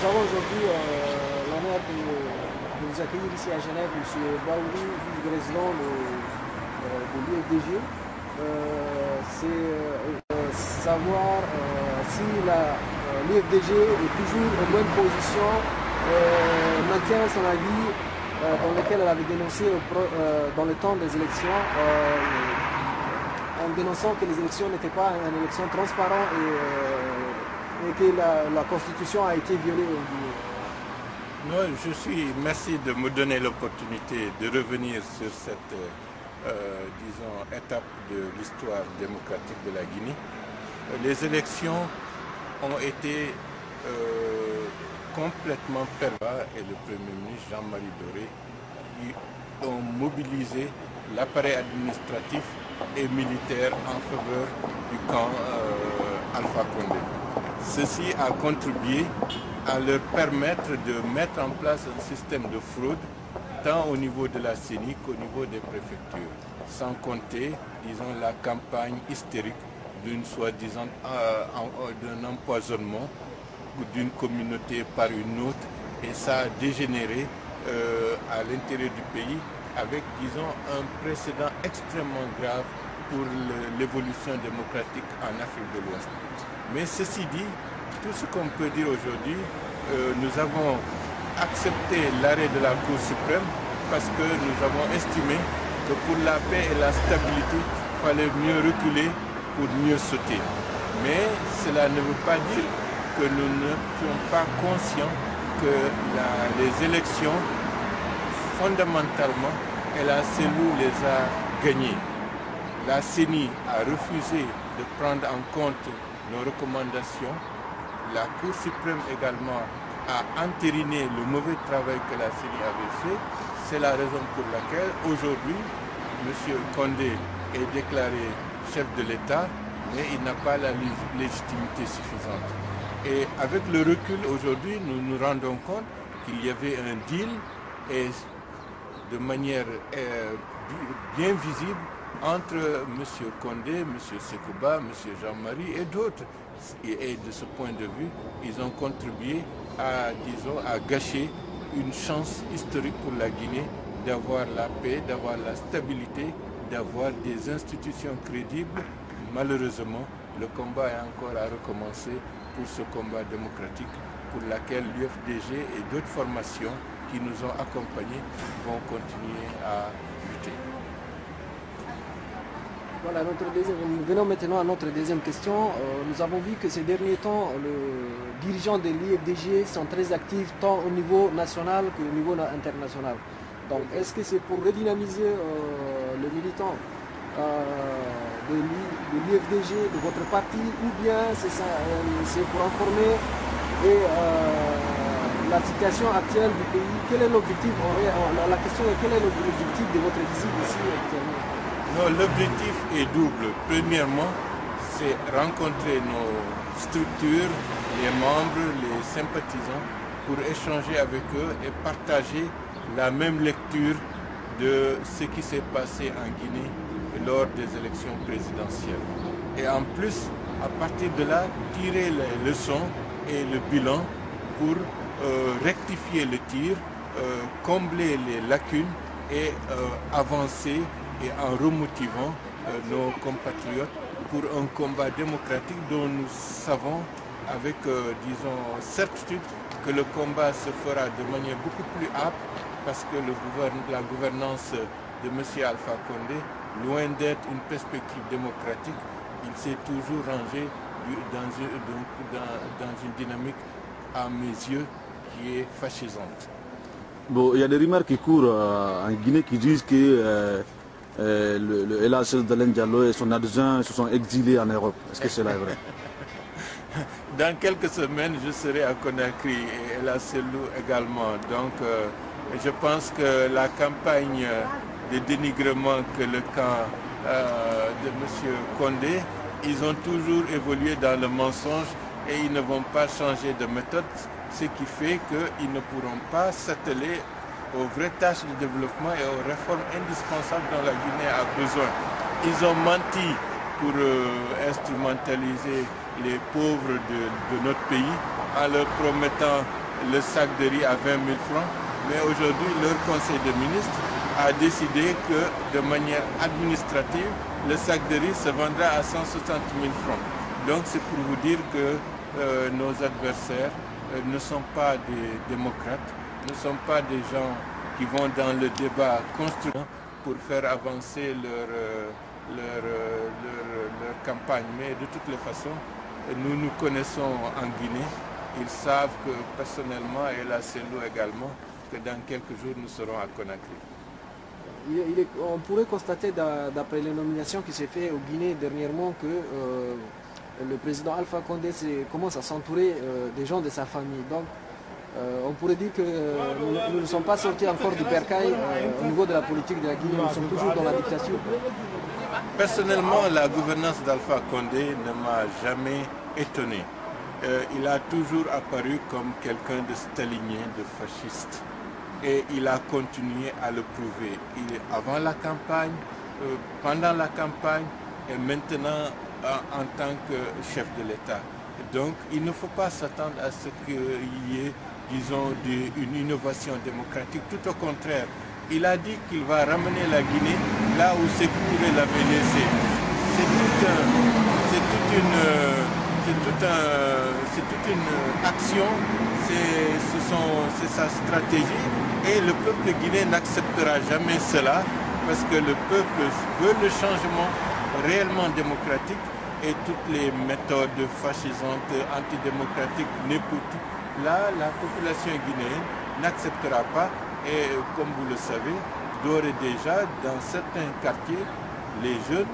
nous avons aujourd'hui l'honneur de vous accueillir ici à Genève, M. Baouri, vice-président de l'UFDG. C'est savoir si l'UFDG est toujours en bonne position, maintient son avis dans lequel elle avait dénoncé dans le temps des élections, en dénonçant que les élections n'étaient pas une élection transparente et que la Constitution a été violée. Non, merci de me donner l'opportunité de revenir sur cette disons, étape de l'histoire démocratique de la Guinée. Les élections ont été complètement perdues et le Premier ministre Jean-Marie Doré ont mobilisé l'appareil administratif et militaire en faveur du camp Alpha Condé. Ceci a contribué à leur permettre de mettre en place un système de fraude tant au niveau de la CENI qu'au niveau des préfectures, sans compter, disons, la campagne hystérique d'une soi-disant d'un empoisonnement d'une communauté par une autre, et ça a dégénéré à l'intérieur du pays avec, disons, un précédent extrêmement grave pour l'évolution démocratique en Afrique de l'Ouest. Mais ceci dit, tout ce qu'on peut dire aujourd'hui, nous avons accepté l'arrêt de la Cour suprême parce que nous avons estimé que pour la paix et la stabilité, il fallait mieux reculer pour mieux sauter. Mais cela ne veut pas dire que nous ne sommes pas conscients que les élections, fondamentalement, la CELU les a gagnées. La CENI a refusé de prendre en compte nos recommandations. La Cour suprême également a entériné le mauvais travail que la CENI avait fait. C'est la raison pour laquelle aujourd'hui, M. Condé est déclaré chef de l'État, mais il n'a pas la légitimité suffisante. Et avec le recul aujourd'hui, nous nous rendons compte qu'il y avait un deal et de manière bien visible entre M. Condé, M. Sekouba, M. Jean-Marie et d'autres. Et de ce point de vue, ils ont contribué à, disons, à gâcher une chance historique pour la Guinée d'avoir la paix, d'avoir la stabilité, d'avoir des institutions crédibles. Malheureusement, le combat est encore à recommencer pour ce combat démocratique pour lequel l'UFDG et d'autres formations qui nous ont accompagnés vont continuer à lutter. Voilà, nous venons maintenant à notre deuxième question. Nous avons vu que ces derniers temps, les dirigeants de l'UFDG sont très actifs tant au niveau national qu'au niveau international. Donc, est-ce que c'est pour redynamiser les militants de l'UFDG, de votre parti, ou bien c'est pour informer et la situation actuelle du pays? Quel est l'objectif? La question est quel est l'objectif de votre visite ici actuellement? Non, l'objectif est double. Premièrement, c'est rencontrer nos structures, les membres, les sympathisants, pour échanger avec eux et partager la même lecture de ce qui s'est passé en Guinée lors des élections présidentielles. Et en plus, à partir de là, tirer les leçons et le bilan pour rectifier le tir, combler les lacunes et avancer et en remotivant nos compatriotes pour un combat démocratique dont nous savons avec, disons, certitude que le combat se fera de manière beaucoup plus âpre parce que la gouvernance de M. Alpha Condé, loin d'être une perspective démocratique, il s'est toujours rangé dans une dynamique, à mes yeux, qui est fascisante. Bon, il y a des rumeurs qui courent en Guinée qui disent que El Hadj Dalein Diallo et son adjoint se sont exilés en Europe. Est-ce que cela est vrai? Dans quelques semaines, je serai à Conakry et El Hadj Selou également. Donc, je pense que la campagne de dénigrement que le camp de M. Condé, ils ont toujours évolué dans le mensonge et ils ne vont pas changer de méthode, ce qui fait qu'ils ne pourront pas s'atteler aux vraies tâches de développement et aux réformes indispensables dont la Guinée a besoin. Ils ont menti pour instrumentaliser les pauvres de notre pays en leur promettant le sac de riz à 20 000 francs, mais aujourd'hui leur conseil de ministres a décidé que de manière administrative, le sac de riz se vendra à 160 000 francs. Donc c'est pour vous dire que nos adversaires ne sont pas des démocrates, ne sont pas des gens qui vont dans le débat constructif pour faire avancer leur campagne. Mais de toutes les façons, nous nous connaissons en Guinée. Ils savent que personnellement, et la CELO également, que dans quelques jours nous serons à Conakry. On pourrait constater d'après les nominations qui s'est fait au Guinée dernièrement que le président Alpha Condé commence à s'entourer des gens de sa famille. Donc on pourrait dire que nous ne sommes pas sortis encore du bercail au niveau de la politique de la Guinée, nous sommes toujours dans la dictature. Personnellement, la gouvernance d'Alpha Condé ne m'a jamais étonné. Il a toujours apparu comme quelqu'un de stalinien, de fasciste. Et il a continué à le prouver. Avant la campagne, pendant la campagne et maintenant en tant que chef de l'État. Donc il ne faut pas s'attendre à ce qu'il y ait, disons, une innovation démocratique. Tout au contraire, il a dit qu'il va ramener la Guinée là où Sékou Touré l'avait laissé. C'est toute une action, c'est sa stratégie. Et le peuple guinéen n'acceptera jamais cela parce que le peuple veut le changement réellement démocratique et toutes les méthodes fascisantes, antidémocratiques, n'écoutent. Là, la population guinéenne n'acceptera pas et comme vous le savez, d'ores et déjà, dans certains quartiers, les jeunes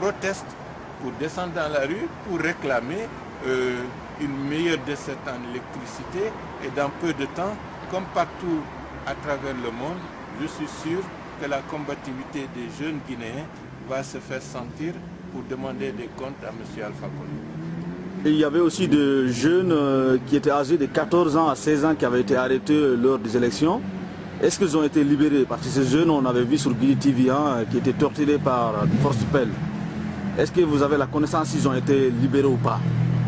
protestent pour descendre dans la rue, pour réclamer une meilleure desserte en électricité et dans peu de temps, comme partout à travers le monde, je suis sûr que la combativité des jeunes Guinéens va se faire sentir pour demander des comptes à M. Alpha Condé. Et il y avait aussi des jeunes qui étaient âgés de 14 ans à 16 ans qui avaient été arrêtés lors des élections. Est-ce qu'ils ont été libérés? Parce que ces jeunes, on avait vu sur Guinée TV, qui étaient torturés par force pelle. Est-ce que vous avez la connaissance s'ils ont été libérés ou pas?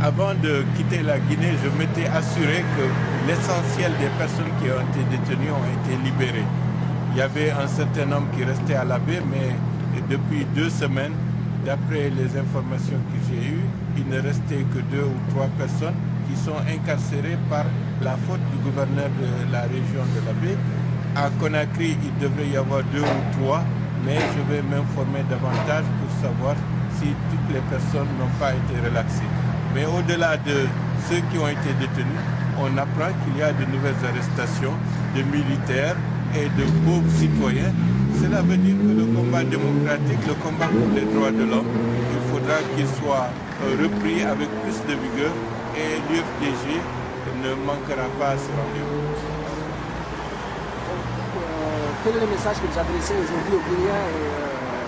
Avant de quitter la Guinée, je m'étais assuré que l'essentiel des personnes qui ont été détenues ont été libérées. Il y avait un certain nombre qui restaient à la baie, mais depuis 2 semaines, d'après les informations que j'ai eues, il ne restait que 2 ou 3 personnes qui sont incarcérées par la faute du gouverneur de la région de la baie. À Conakry, il devrait y avoir 2 ou 3, mais je vais m'informer davantage pour savoir si toutes les personnes n'ont pas été relaxées. Mais au-delà de ceux qui ont été détenus, on apprend qu'il y a de nouvelles arrestations de militaires et de pauvres citoyens. Cela veut dire que le combat démocratique, le combat pour les droits de l'homme, il faudra qu'il soit repris avec plus de vigueur et l'UFDG ne manquera pas à ce rendez-vous. Quel est le message que vous adressez aujourd'hui aux Guinéens,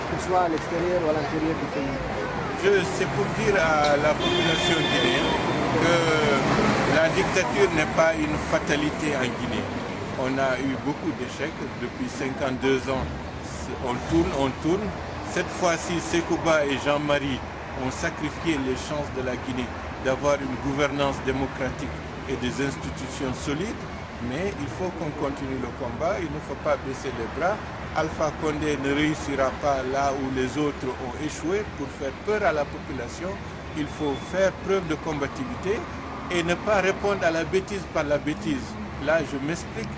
que ce soit à l'extérieur ou à l'intérieur du pays? C'est pour dire à la population guinéenne que la dictature n'est pas une fatalité en Guinée. On a eu beaucoup d'échecs depuis 52 ans. On tourne. Cette fois-ci, Sekouba et Jean-Marie ont sacrifié les chances de la Guinée d'avoir une gouvernance démocratique et des institutions solides. Mais il faut qu'on continue le combat, il ne faut pas baisser les bras. Alpha Condé ne réussira pas là où les autres ont échoué pour faire peur à la population. Il faut faire preuve de combativité et ne pas répondre à la bêtise par la bêtise. Là, je m'explique.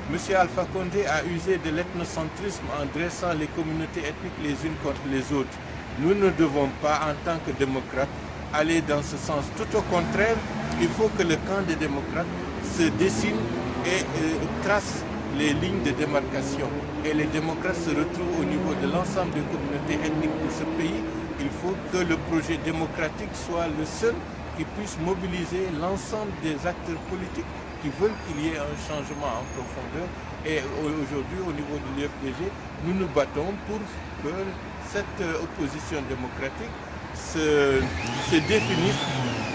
M. Alpha Condé a usé de l'ethnocentrisme en dressant les communautés ethniques les unes contre les autres. Nous ne devons pas, en tant que démocrates, aller dans ce sens. Tout au contraire, il faut que le camp des démocrates se dessine et trace les lignes de démarcation. Et les démocrates se retrouvent au niveau de l'ensemble des communautés ethniques de ce pays. Il faut que le projet démocratique soit le seul qui puisse mobiliser l'ensemble des acteurs politiques qui veulent qu'il y ait un changement en profondeur. Et aujourd'hui, au niveau de l'UFDG, nous nous battons pour que cette opposition démocratique se définisse,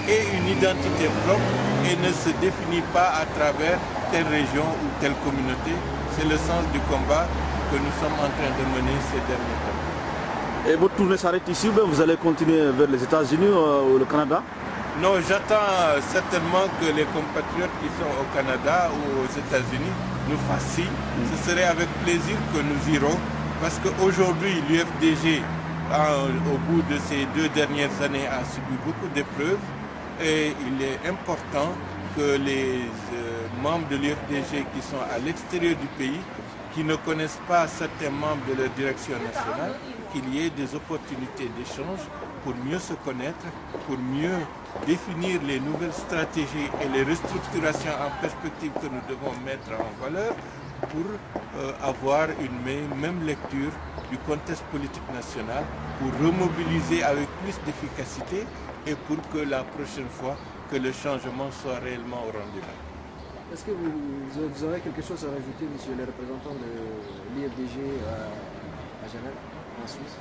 ait une identité propre et ne se définit pas à travers telle région ou telle communauté. C'est le sens du combat que nous sommes en train de mener ces derniers temps. Et votre tournée s'arrête ici ou bien vous allez continuer vers les États-Unis ou le Canada? Non, j'attends certainement que les compatriotes qui sont au Canada ou aux États-Unis nous fassent signe. Ce serait avec plaisir que nous irons, parce qu'aujourd'hui, l'UFDG, au bout de ces 2 dernières années, a subi beaucoup d'épreuves et il est important que les membres de l'UFDG qui sont à l'extérieur du pays, qui ne connaissent pas certains membres de leur direction nationale, qu'il y ait des opportunités d'échange pour mieux se connaître, pour mieux définir les nouvelles stratégies et les restructurations en perspective que nous devons mettre en valeur pour avoir une même lecture du contexte politique national, pour remobiliser avec plus d'efficacité et pour que la prochaine fois, que le changement soit réellement au rendez-vous. Est-ce que vous aurez quelque chose à rajouter, monsieur le représentant de l'IFDG à Genève, en Suisse?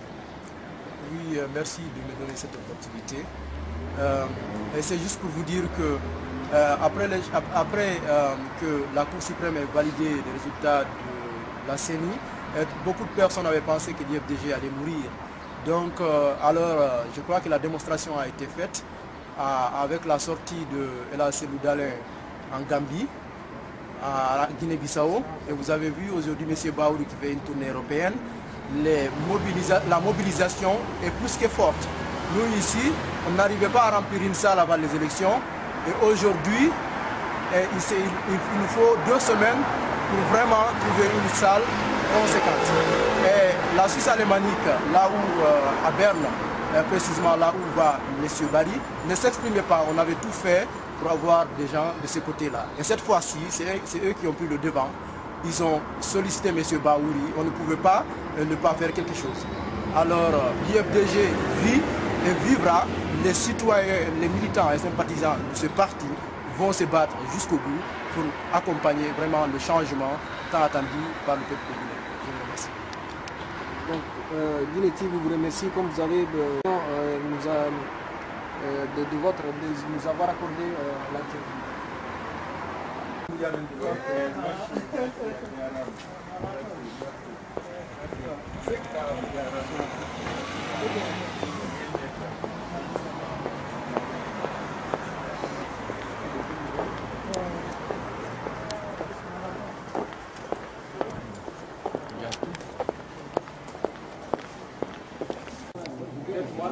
Oui, merci de me donner cette opportunité. Et c'est juste pour vous dire que après que la Cour suprême ait validé les résultats de la CENI, beaucoup de personnes avaient pensé que l'IFDG allait mourir. Donc, alors, je crois que la démonstration a été faite avec la sortie de El Hasselou Dalin en Gambie, à Guinée-Bissau. Et vous avez vu aujourd'hui M. Baouri qui fait une tournée européenne. La mobilisation est plus que forte. Nous ici, on n'arrivait pas à remplir une salle avant les élections. Et aujourd'hui, il nous faut 2 semaines pour vraiment trouver une salle conséquente. Et la Suisse alémanique, là où, à Berne, précisément là où va M. Barry, ne s'exprimait pas. On avait tout fait pour avoir des gens de ce côté-là. Et cette fois-ci, c'est eux qui ont pris le devant. Ils ont sollicité M. Baouri. On ne pouvait pas ne pas faire quelque chose. Alors, l'IFDG vit et vivra. Les citoyens, les militants et sympathisants de ce parti vont se battre jusqu'au bout pour accompagner vraiment le changement tant attendu par le peuple guinéen. Je vous remercie. Donc, Guinéti vous remercie comme vous avez nous avoir accordé l'interview.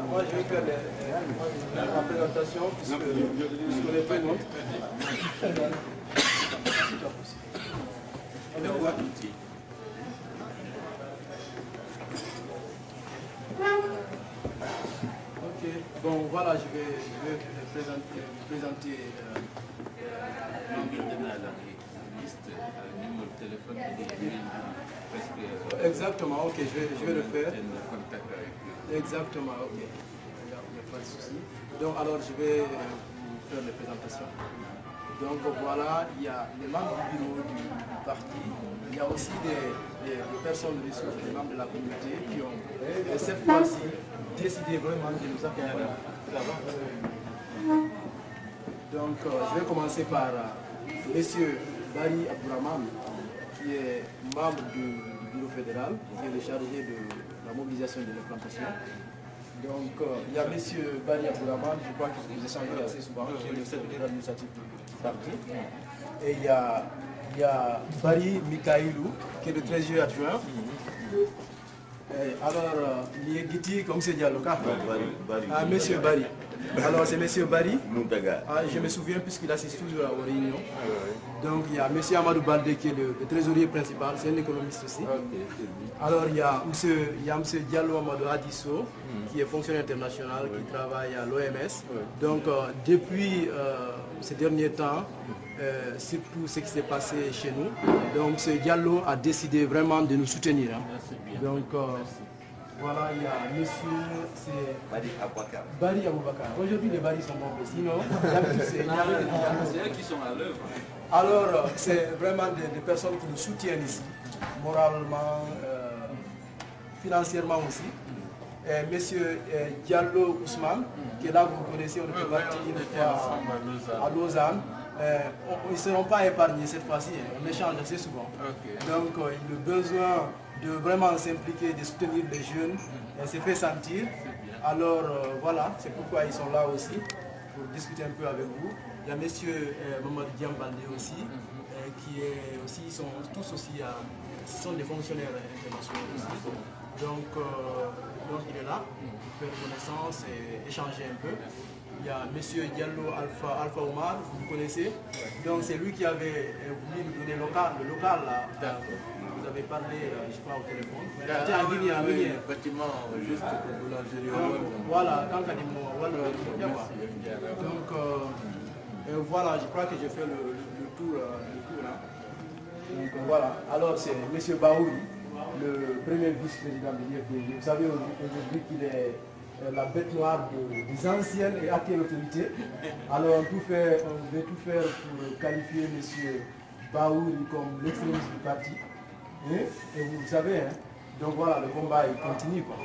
Moi, je vais faire la présentation puisque on est tout le monde. Ok, bon voilà, je vais présenter exactement, ok, je vais le faire. Exactement, ok. Il n'y a pas de souci. Donc alors je vais vous faire les présentations. Donc voilà, il y a les membres du bureau du parti, il y a aussi des personnes ressources, des membres de la communauté qui ont cette fois-ci décidé vraiment de nous accompagner. Donc je vais commencer par M. Barry Abdourahmane, qui est membre du bureau fédéral, qui est le chargé de la mobilisation de l'implantation. Donc il y a M. Barry Abdourahmane, je crois que vous échangez assez souvent, qui est le secrétaire administratif du parti. Et il y a Barry Mikailou, qui est le trésorier adjoint. Alors, Liegiti, comme c'est Diallo, M. Barry. Alors, c'est M. Barry. Je me souviens puisqu'il assiste toujours aux réunions. Donc, il y a M. Amadou Baldé qui est le trésorier principal, c'est un économiste aussi. Alors, il y a M. Diallo Amadou Hadisso, qui est fonctionnaire international, qui travaille à l'OMS. Donc, depuis ces derniers temps, surtout ce qui s'est passé chez nous, donc ce Diallo a décidé vraiment de nous soutenir. Donc, voilà, il y a monsieur Barry Aboubakar. Aujourd'hui, les Barry sont morts, sinon, c'est eux qui sont à l'œuvre. Alors, c'est vraiment des personnes qui nous soutiennent ici, moralement, financièrement aussi. Monsieur Diallo Ousmane, qui est là, vous connaissez, on est parti une fois à Lausanne. Ils ne seront pas épargnés cette fois-ci, on échange assez souvent. Donc, il a besoin de vraiment s'impliquer, de soutenir les jeunes, et se fait sentir. Alors voilà, c'est pourquoi ils sont là aussi. pour discuter un peu avec vous. Il y a monsieur Mamadou Diambaldé aussi, qui est aussi, ils sont tous aussi, ce sont des fonctionnaires internationaux aussi. Donc il est là pour faire connaissance et échanger un peu. Il y a monsieur Diallo Alpha Omar, vous connaissez. Donc c'est lui qui avait voulu nous donner le local là. Vous avez parlé, je crois, au téléphone. Le bâtiment juste pour boulangerie. Voilà, quand donc voilà, je crois que j'ai fait le tour là. Donc voilà, alors c'est M. Baouri, le premier vice-président de l'IFDG. Vous savez aujourd'hui qu'il est la bête noire des anciennes et actuelles autorités. Alors on veut tout faire pour qualifier M. Baouri comme l'extrémiste du parti. Et vous savez, hein, donc voilà, le combat il continue quoi.